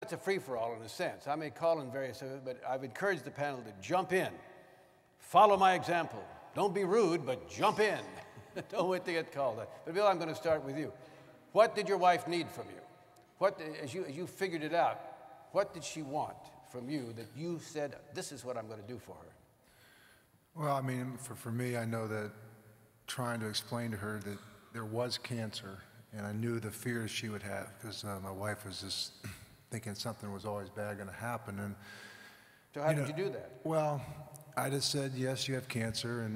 It's a free-for-all in a sense. I may call in various, but I've encouraged the panel to jump in. Follow my example. Don't be rude, but jump in. Don't wait to get called. But Bill, I'm going to start with you. What did your wife need from you? What, as you figured it out, what did she want from you that you said, this is what I'm going to do for her? Well, I mean, for me, I know that trying to explain to her that there was cancer, and I knew the fears she would have, because my wife was just thinking something was always bad going to happen. And so how did you do that? Well, I just said, yes, you have cancer,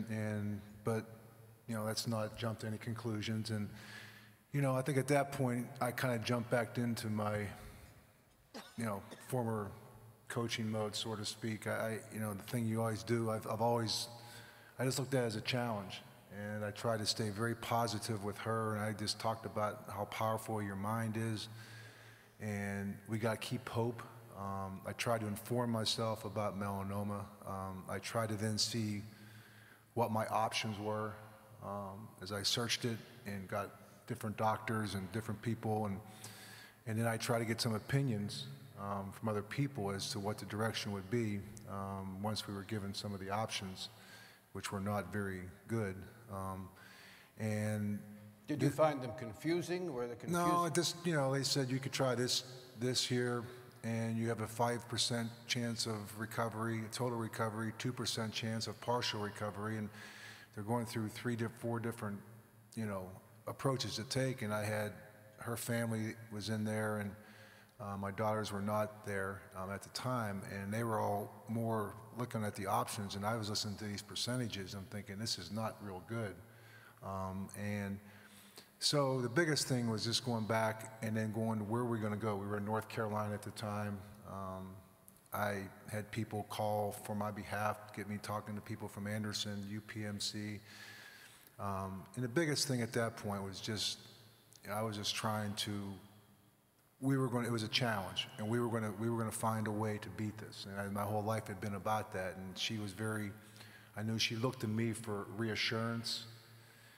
but let's not jump to any conclusions. And I think at that point, I kind of jumped back into my, former coaching mode, so to speak. The thing you always do, I just looked at it as a challenge. And I tried to stay very positive with her, and I just talked about how powerful your mind is. And we got to keep hope. I tried to inform myself about melanoma. I tried to then see what my options were as I searched it and got different doctors and different people. And then I tried to get some opinions from other people as to what the direction would be once we were given some of the options, which were not very good. Did you find them confusing? Were they confusing? No, they said you could try this here, and you have a 5% chance of recovery, total recovery, 2% chance of partial recovery, and they're going through 3 to 4 different, approaches to take. And her family was in there, and my daughters were not there at the time, and they were all more looking at the options, and I was listening to these percentages. I'm thinking, this is not real good. So the biggest thing was just going back and then going to where we're going to go. We were in North Carolina at the time. I had people call for my behalf, get me talking to people from Anderson, UPMC. And the biggest thing at that point was just, I was just trying to, it was a challenge, and we were going to find a way to beat this. And my whole life had been about that, and she was I knew she looked to me for reassurance.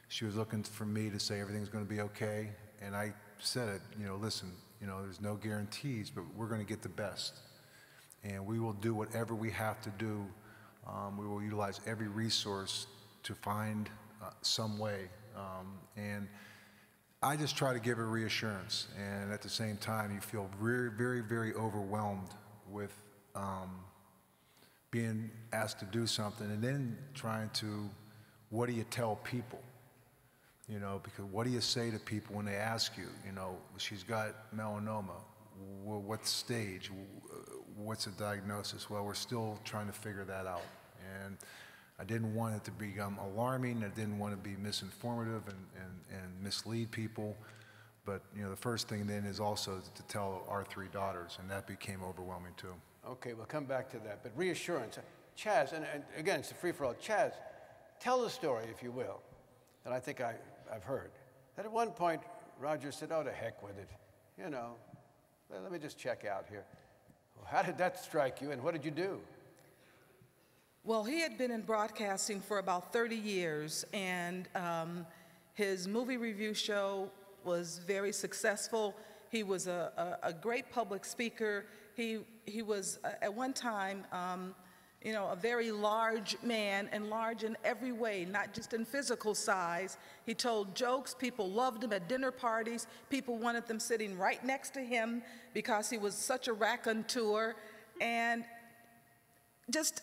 She was looking for me to say everything's going to be okay, and I said, listen, there's no guarantees, but we're going to get the best, and we will do whatever we have to do. We will utilize every resource to find some way, and I just try to give her reassurance, and at the same time, you feel very, very, very overwhelmed with being asked to do something, and then trying to, what do you tell people? Because what do you say to people when they ask you, she's got melanoma, well, what stage, what's the diagnosis? Well, we're still trying to figure that out. And I didn't want it to become alarming. I didn't want to be misinformative and mislead people. But, the first thing then is also to tell our 3 daughters, and that became overwhelming too. Okay, we'll come back to that. But reassurance. Chaz, and again, it's a free-for-all. Chaz, tell the story, if you will, that I think I've heard. That at one point, Roger said, oh, to heck with it. Let me just check out here. Well, how did that strike you, and what did you do? Well, he had been in broadcasting for about 30 years, and his movie review show was very successful. He was a great public speaker. He was, at one time, a very large man, and large in every way, not just in physical size. He told jokes. People loved him at dinner parties. People wanted them sitting right next to him because he was such a raconteur. And just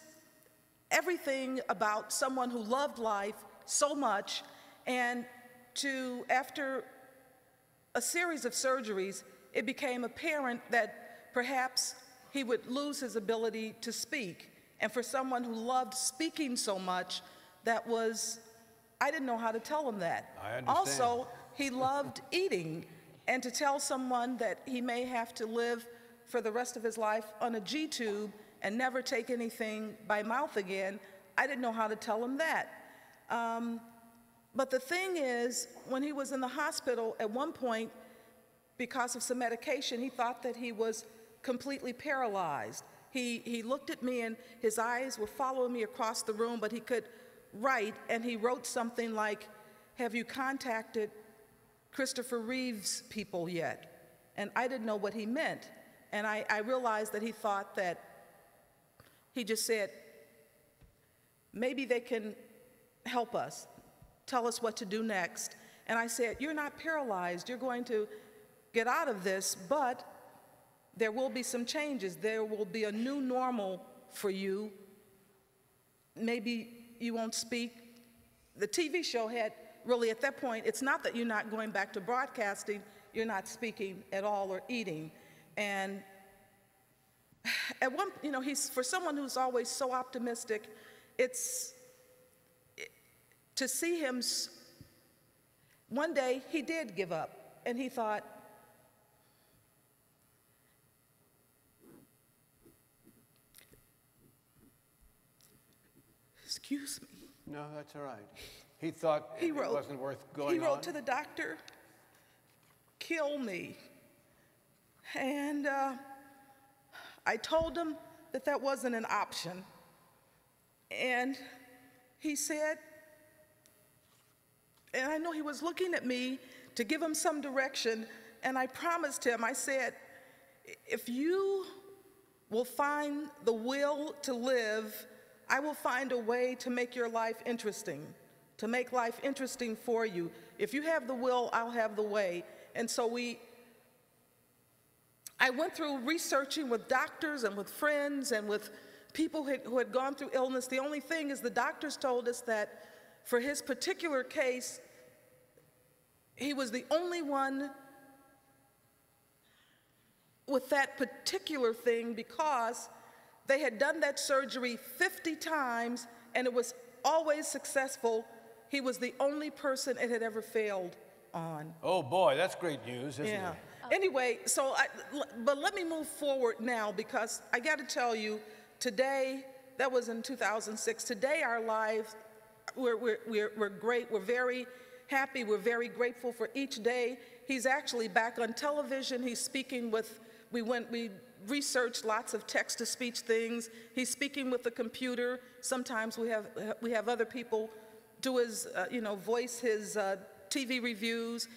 everything about someone who loved life so much. And after a series of surgeries, it became apparent that perhaps he would lose his ability to speak. And for someone who loved speaking so much, I didn't know how to tell him that. I understand. Also, he loved eating. And to tell someone that he may have to live for the rest of his life on a G-tube and never take anything by mouth again, I didn't know how to tell him that. But the thing is, when he was in the hospital, at one point, because of some medication, he thought that he was completely paralyzed. He looked at me, and his eyes were following me across the room, but he could write, and he wrote something like, have you contacted Christopher Reeve's people yet? And I didn't know what he meant. And I realized that he thought that, he just said, maybe they can help us, tell us what to do next. And I said, you're not paralyzed. You're going to get out of this, but there will be some changes. There will be a new normal for you. Maybe you won't speak. The TV show had really, at that point, it's not that you're not going back to broadcasting, you're not speaking at all or eating. And at one, you know, he's, for someone who's always so optimistic, to see him, one day he did give up, and he thought, excuse me. No, that's all right. He thought it wasn't worth going on? He wrote to the doctor, kill me. And I told him that that wasn't an option. And he said, and I know he was looking at me to give him some direction, and I promised him, I said, if you will find the will to live, I will find a way to make your life interesting, to make life interesting for you. If you have the will, I'll have the way. And so I went through researching with doctors and with friends and with people who had gone through illness. The only thing is the doctors told us that for his particular case, he was the only one with that particular thing because they had done that surgery 50 times and it was always successful. He was the only person it had ever failed on. Oh boy, that's great news, isn't it? Anyway, but let me move forward now because I got to tell you, today, that was in 2006, today our lives, we're great, we're very happy, we're very grateful for each day. He's actually back on television, he's speaking with, we researched lots of text-to-speech things. He's speaking with the computer. Sometimes we have other people do his, voice his TV reviews.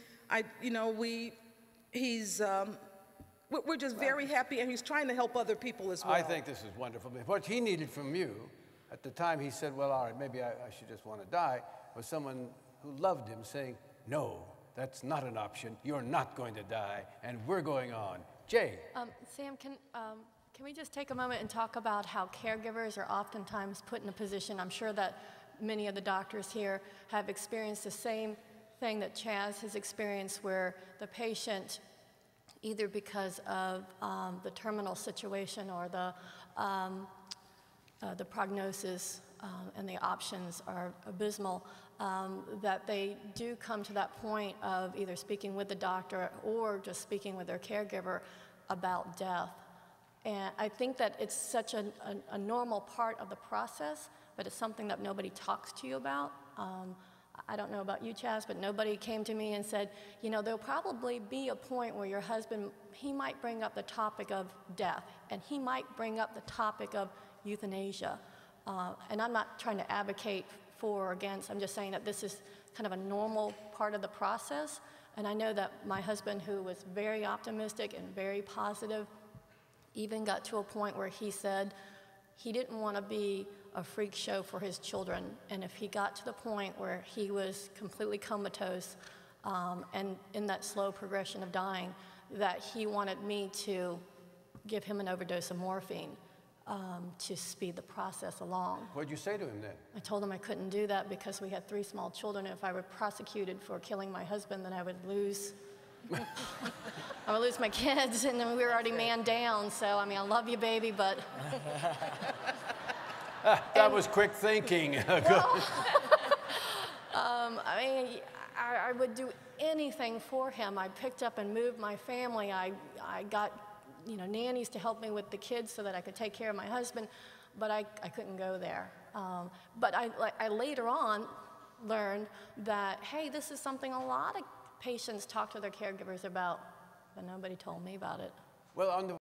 We're just very happy, and he's trying to help other people as well. I think this is wonderful. What he needed from you, at the time he said, well, all right, maybe I should just want to die, was someone who loved him saying, no, that's not an option. You're not going to die, and we're going on. Jay. Sam, can we just take a moment and talk about how caregivers are oftentimes put in a position, I'm sure that many of the doctors here have experienced the same thing that Chaz has experienced, where the patient, either because of the terminal situation or the prognosis and the options are abysmal, that they do come to that point of either speaking with the doctor or just speaking with their caregiver about death. And I think that it's such a normal part of the process, but it's something that nobody talks to you about. I don't know about you, Chaz, but nobody came to me and said, there'll probably be a point where your husband, he might bring up the topic of death, and he might bring up the topic of euthanasia. And I'm not trying to advocate for or against, I'm just saying that this is kind of a normal part of the process. And I know that my husband, who was very optimistic and very positive, even got to a point where he said he didn't want to be a freak show for his children. And if he got to the point where he was completely comatose and in that slow progression of dying, that he wanted me to give him an overdose of morphine to speed the process along. What'd you say to him then? I told him I couldn't do that because we had 3 small children. If I were prosecuted for killing my husband, then I would lose I would lose my kids, and then we were already man down. So, I mean, I love you, baby, but... That was quick thinking. Well, I mean, I would do anything for him. I picked up and moved my family. I got, nannies to help me with the kids so that I could take care of my husband, but I couldn't go there. But I later on learned that, hey, this is something a lot of patients talk to their caregivers about, but nobody told me about it. Well, on the